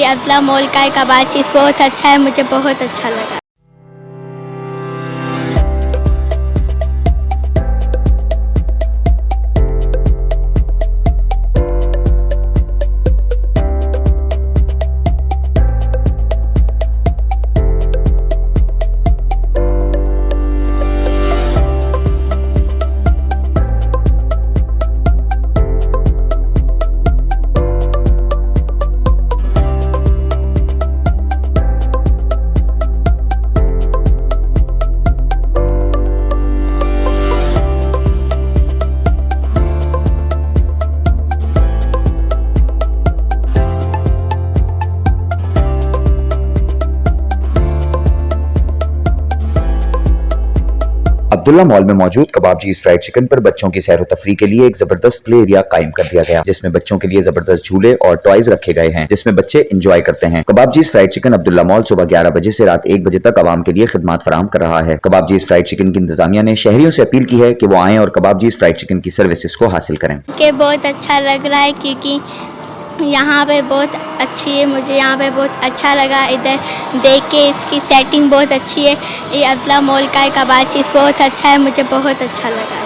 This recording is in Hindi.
अब्दुल्ला मॉल का कबाब चीज़ बहुत अच्छा है, मुझे बहुत अच्छा लगा। अब्दुल्ला मॉल में मौजूद कबाबजीज फ्राइड चिकन पर बच्चों की सैर व तफरी के लिए एक जबरदस्त प्ले एरिया कायम कर दिया गया, जिसमें बच्चों के लिए जबरदस्त झूले और टॉयज रखे गए हैं, जिसमें बच्चे एंजॉय करते हैं। कबाबजीज फ्राइड चिकन अब्दुल्ला मॉल सुबह 11 बजे से रात 1 बजे तक आवाम के लिए खिदमत फराहम कर रहा है। कबाबजीज फ्राइड चिकन की इंतजामिया ने शहरियों से अपील की है कि वो आएं और कबाबजीज फ्राइड चिकन की सर्विसेज को हासिल करें। के बहुत अच्छा लग रहा है क्योंकि यहाँ पे बहुत अच्छी है, मुझे यहाँ पे बहुत अच्छा लगा। इधर देख के इसकी सेटिंग बहुत अच्छी है। ये अब्दुल्ला मॉल का कबाब चीज़ बहुत अच्छा है, मुझे बहुत अच्छा लगा।